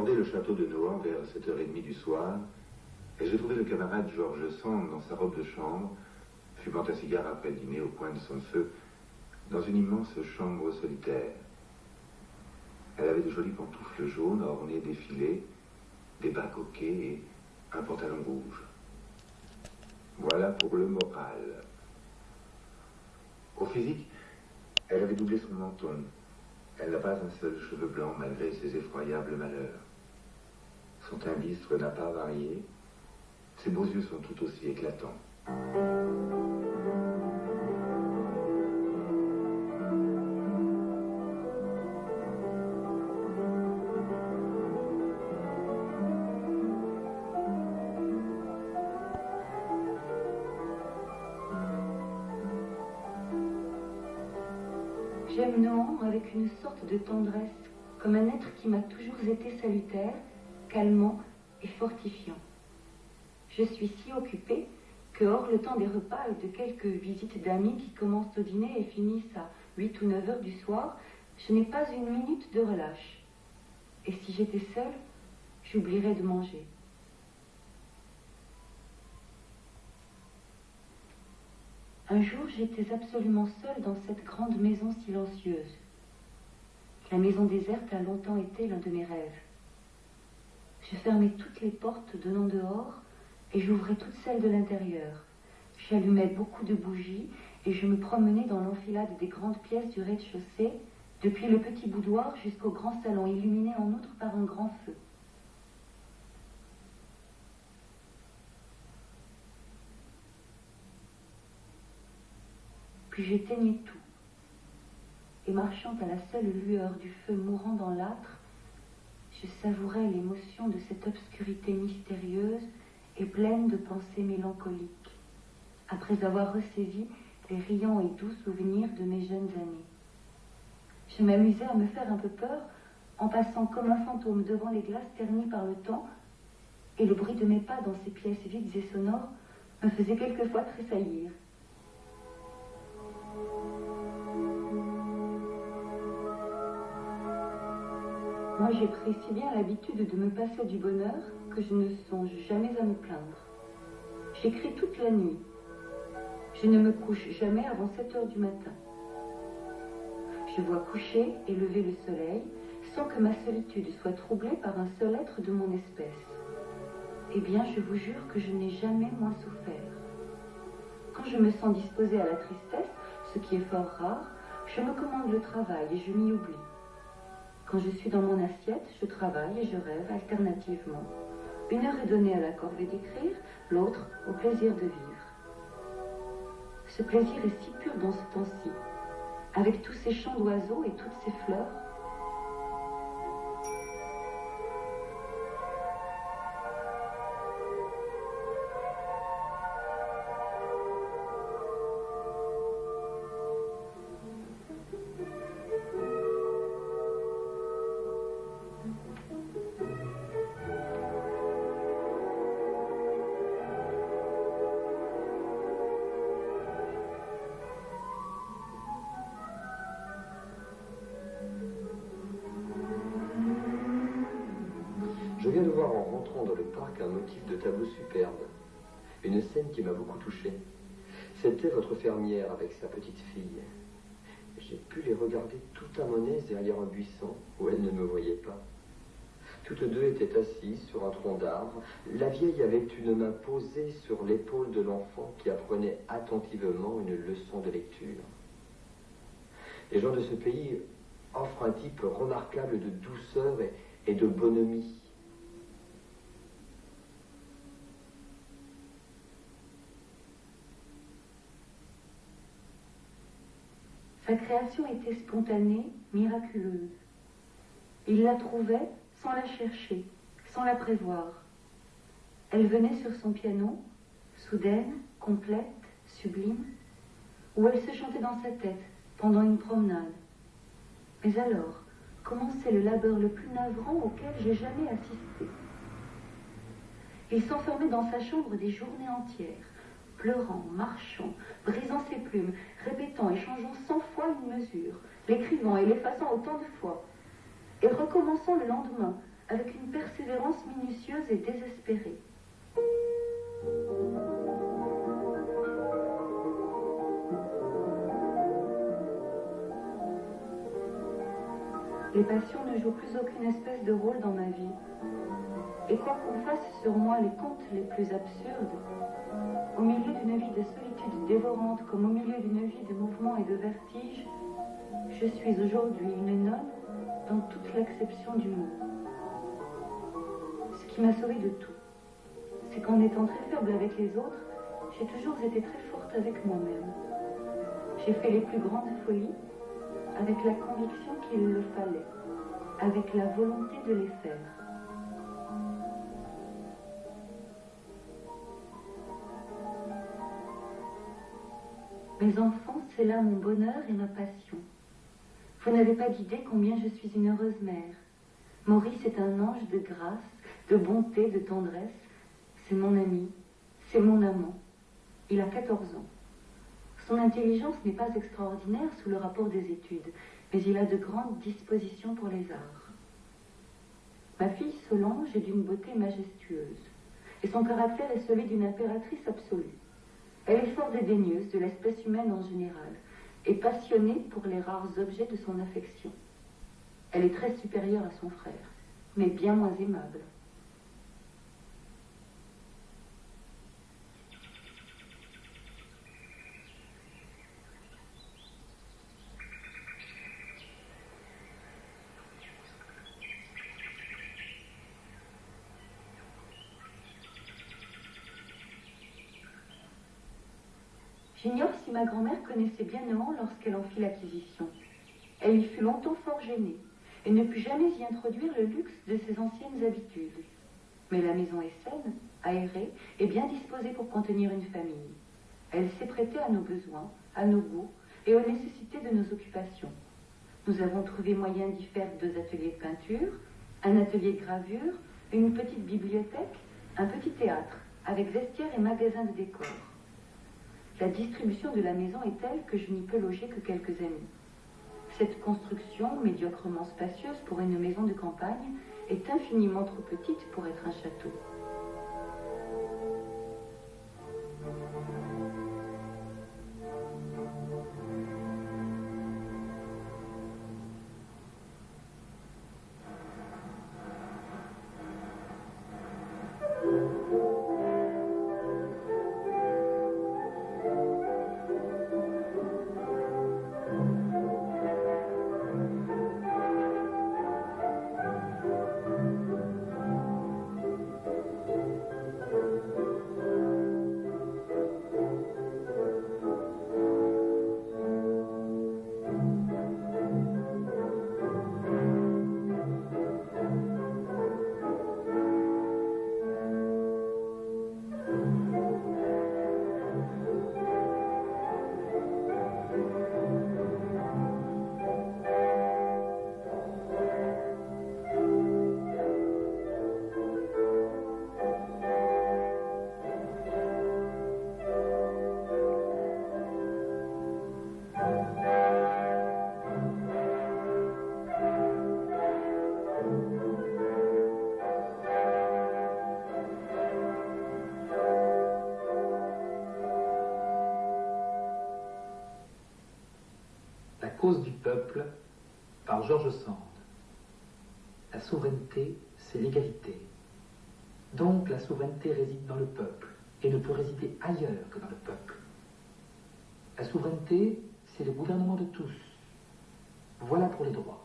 abordé le château de Nohant vers 7h30 du soir, et j'ai trouvé le camarade George Sand dans sa robe de chambre, fumant un cigare après le dîner au coin de son feu, dans une immense chambre solitaire. Elle avait de jolies pantoufles jaunes ornées d'effilés, des bas coquets et un pantalon rouge. Voilà pour le moral. Au physique, elle avait doublé son menton. Elle n'a pas un seul cheveu blanc malgré ses effroyables malheurs. Son teint bistre n'a pas varié. Ses beaux yeux sont tout aussi éclatants. J'aime Nohant avec une sorte de tendresse, comme un être qui m'a toujours été salutaire, calmant et fortifiant. Je suis si occupée que, hors le temps des repas et de quelques visites d'amis qui commencent au dîner et finissent à 8 ou 9 heures du soir, je n'ai pas une minute de relâche. Et si j'étais seule, j'oublierais de manger. Un jour, j'étais absolument seule dans cette grande maison silencieuse. La maison déserte a longtemps été l'un de mes rêves. Je fermais toutes les portes donnant dehors et j'ouvrais toutes celles de l'intérieur. J'allumais beaucoup de bougies et je me promenais dans l'enfilade des grandes pièces du rez-de-chaussée, depuis le petit boudoir jusqu'au grand salon illuminé en outre par un grand feu. Puis j'éteignais tout, et marchant à la seule lueur du feu mourant dans l'âtre, je savourais l'émotion de cette obscurité mystérieuse et pleine de pensées mélancoliques, après avoir ressaisi les riants et doux souvenirs de mes jeunes années. Je m'amusais à me faire un peu peur en passant comme un fantôme devant les glaces ternies par le temps, et le bruit de mes pas dans ces pièces vides et sonores me faisait quelquefois tressaillir. Moi, j'ai pris si bien l'habitude de me passer du bonheur que je ne songe jamais à me plaindre. J'écris toute la nuit. Je ne me couche jamais avant 7 heures du matin. Je vois coucher et lever le soleil sans que ma solitude soit troublée par un seul être de mon espèce. Eh bien, je vous jure que je n'ai jamais moins souffert. Quand je me sens disposée à la tristesse, ce qui est fort rare, je me commande le travail et je m'y oublie. Quand je suis dans mon assiette, je travaille et je rêve alternativement. Une heure est donnée à la corvée d'écrire, l'autre au plaisir de vivre. Ce plaisir est si pur dans ce temps-ci, avec tous ces chants d'oiseaux et toutes ces fleurs. Je viens de voir en rentrant dans le parc un motif de tableau superbe. Une scène qui m'a beaucoup touché. C'était votre fermière avec sa petite fille. J'ai pu les regarder tout à mon aise derrière un buisson où elles ne me voyaient pas. Toutes deux étaient assises sur un tronc d'arbre. La vieille avait une main posée sur l'épaule de l'enfant qui apprenait attentivement une leçon de lecture. Les gens de ce pays offrent un type remarquable de douceur et de bonhomie. Sa création était spontanée, miraculeuse. Il la trouvait sans la chercher, sans la prévoir. Elle venait sur son piano, soudaine, complète, sublime, ou elle se chantait dans sa tête pendant une promenade. Mais alors, commençait le labeur le plus navrant auquel j'ai jamais assisté. Il s'enfermait dans sa chambre des journées entières, pleurant, marchant, brisant ses plumes, répétant et changeant 100 fois une mesure, l'écrivant et l'effaçant autant de fois, et recommençant le lendemain, avec une persévérance minutieuse et désespérée. Les passions ne jouent plus aucune espèce de rôle dans ma vie. Et quoi qu'on fasse sur moi les contes les plus absurdes, au milieu d'une vie de solitude dévorante comme au milieu d'une vie de mouvement et de vertige, je suis aujourd'hui une nonne dans toute l'acception du mot. Ce qui m'a sauvée de tout, c'est qu'en étant très faible avec les autres, j'ai toujours été très forte avec moi-même. J'ai fait les plus grandes folies avec la conviction qu'il le fallait, avec la volonté de les faire. Mes enfants, c'est là mon bonheur et ma passion. Vous n'avez pas d'idée combien je suis une heureuse mère. Maurice est un ange de grâce, de bonté, de tendresse. C'est mon ami, c'est mon amant. Il a 14 ans. Son intelligence n'est pas extraordinaire sous le rapport des études, mais il a de grandes dispositions pour les arts. Ma fille Solange est d'une beauté majestueuse, et son caractère est celui d'une impératrice absolue. Elle est fort dédaigneuse de l'espèce humaine en général, et passionnée pour les rares objets de son affection. Elle est très supérieure à son frère, mais bien moins aimable. J'ignore si ma grand-mère connaissait bien Nohant lorsqu'elle en fit l'acquisition. Elle y fut longtemps fort gênée et ne put jamais y introduire le luxe de ses anciennes habitudes. Mais la maison est saine, aérée et bien disposée pour contenir une famille. Elle s'est prêtée à nos besoins, à nos goûts et aux nécessités de nos occupations. Nous avons trouvé moyen d'y faire 2 ateliers de peinture, un atelier de gravure, une petite bibliothèque, un petit théâtre avec vestiaire et magasin de décors. La distribution de la maison est telle que je n'y peux loger que quelques amis. Cette construction, médiocrement spacieuse pour une maison de campagne, est infiniment trop petite pour être un château. Cause du peuple, par George Sand. La souveraineté, c'est l'égalité. Donc la souveraineté réside dans le peuple et ne peut résider ailleurs que dans le peuple. La souveraineté, c'est le gouvernement de tous. Voilà pour les droits.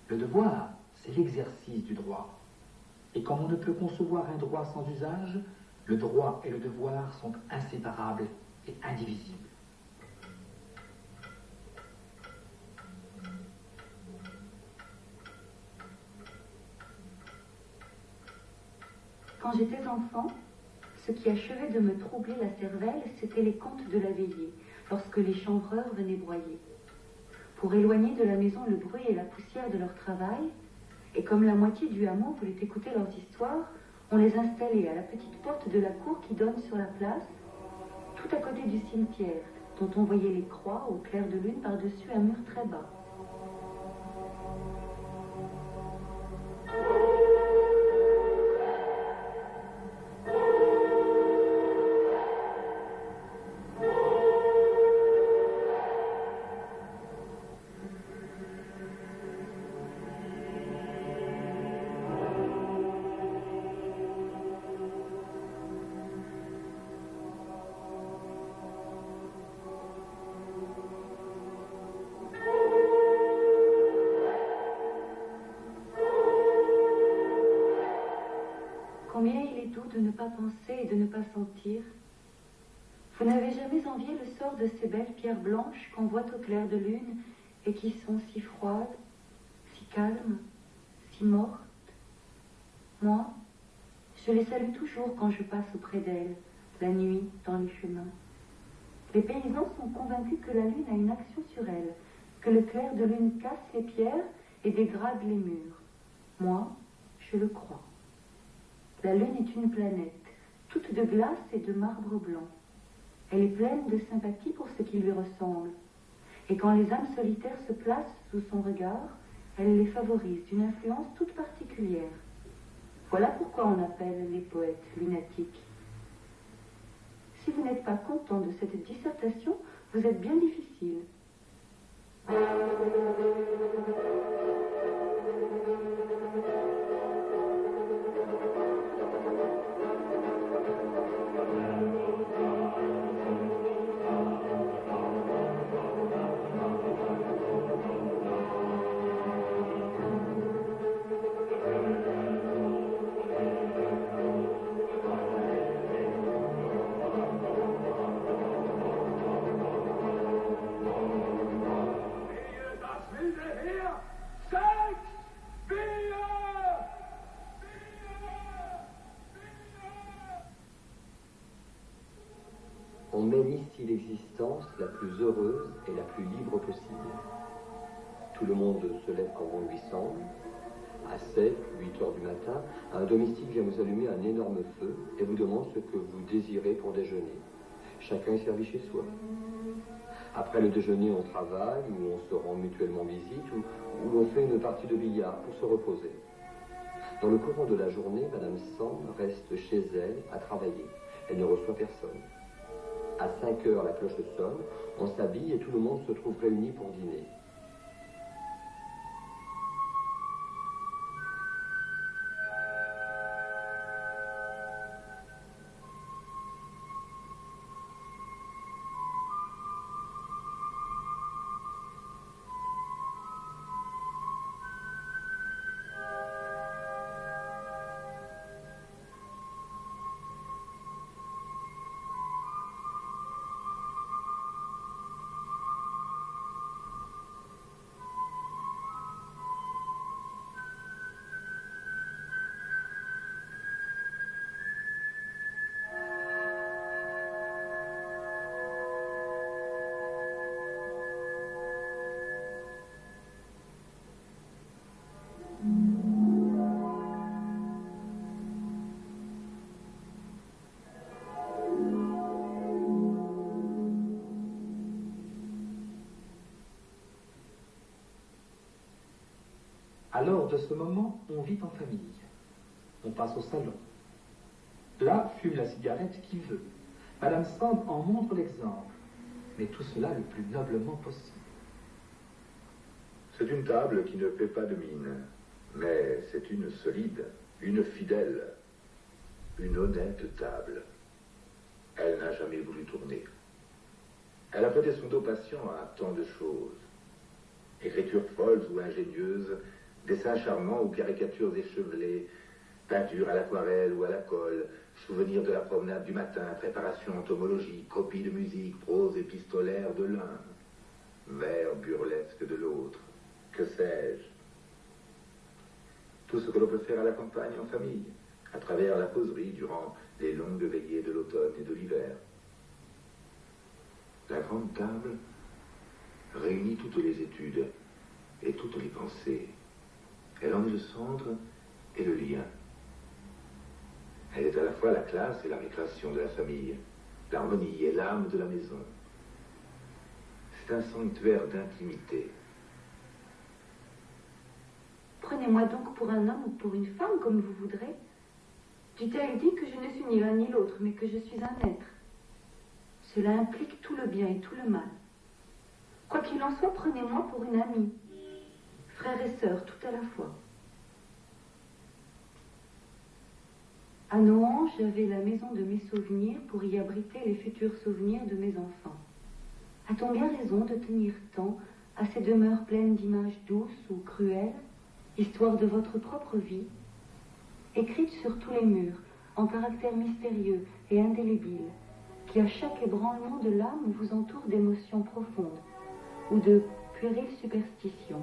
Le devoir, c'est l'exercice du droit. Et comme on ne peut concevoir un droit sans usage, le droit et le devoir sont inséparables et indivisibles. Quand j'étais enfant, ce qui achevait de me troubler la cervelle, c'était les contes de la veillée, lorsque les chanvreurs venaient broyer. Pour éloigner de la maison le bruit et la poussière de leur travail, et comme la moitié du hameau voulait écouter leurs histoires, on les installait à la petite porte de la cour qui donne sur la place, tout à côté du cimetière, dont on voyait les croix au clair de lune par-dessus un mur très bas. pas penser et de ne pas sentir. Vous n'avez jamais envié le sort de ces belles pierres blanches qu'on voit au clair de lune et qui sont si froides, si calmes, si mortes. Moi, je les salue toujours quand je passe auprès d'elles, la nuit, dans les chemins. Les paysans sont convaincus que la lune a une action sur elles, que le clair de lune casse les pierres et dégrade les murs. Moi, je le crois. La lune est une planète, toute de glace et de marbre blanc. Elle est pleine de sympathie pour ce qui lui ressemble. Et quand les âmes solitaires se placent sous son regard, elle les favorise d'une influence toute particulière. Voilà pourquoi on appelle les poètes lunatiques. Si vous n'êtes pas content de cette dissertation, vous êtes bien difficile. On mène ici l'existence la plus heureuse et la plus libre possible. Tout le monde se lève quand on lui semble. À 7, 8 heures du matin, un domestique vient vous allumer un énorme feu et vous demande ce que vous désirez pour déjeuner. Chacun est servi chez soi. Après le déjeuner, on travaille, ou on se rend mutuellement visite, ou l'on fait une partie de billard pour se reposer. Dans le courant de la journée, Madame Sand reste chez elle à travailler. Elle ne reçoit personne. À 5 heures, la cloche sonne, on s'habille et tout le monde se trouve réuni pour dîner. Alors, de ce moment, on vit en famille. On passe au salon. Là, fume la cigarette qui veut. Madame Sand en montre l'exemple. Mais tout cela le plus noblement possible. C'est une table qui ne fait pas de mine, mais c'est une solide, une fidèle, une honnête table. Elle n'a jamais voulu tourner. Elle a prêté son dos patient à tant de choses. Écritures folles ou ingénieuses, dessins charmants ou caricatures échevelées, peinture à l'aquarelle ou à la colle, souvenirs de la promenade du matin, préparation entomologique, copie de musique, prose épistolaire de l'un, vers burlesque de l'autre, que sais-je. Tout ce que l'on peut faire à la campagne en famille, à travers la causerie durant les longues veillées de l'automne et de l'hiver. La grande table réunit toutes les études et toutes les pensées. Elle en est le centre et le lien. Elle est à la fois la classe et la récréation de la famille, l'harmonie et l'âme de la maison. C'est un sanctuaire d'intimité. Prenez-moi donc pour un homme ou pour une femme, comme vous voudrez. Dit-elle dit que je ne suis ni l'un ni l'autre, mais que je suis un être. Cela implique tout le bien et tout le mal. Quoi qu'il en soit, prenez-moi pour une amie. Frère et sœur, tout à la fois. À Nohant, j'avais la maison de mes souvenirs pour y abriter les futurs souvenirs de mes enfants. A-t-on bien raison de tenir tant à ces demeures pleines d'images douces ou cruelles, histoire de votre propre vie, écrites sur tous les murs, en caractère mystérieux et indélébile, qui à chaque ébranlement de l'âme vous entoure d'émotions profondes ou de puériles superstitions.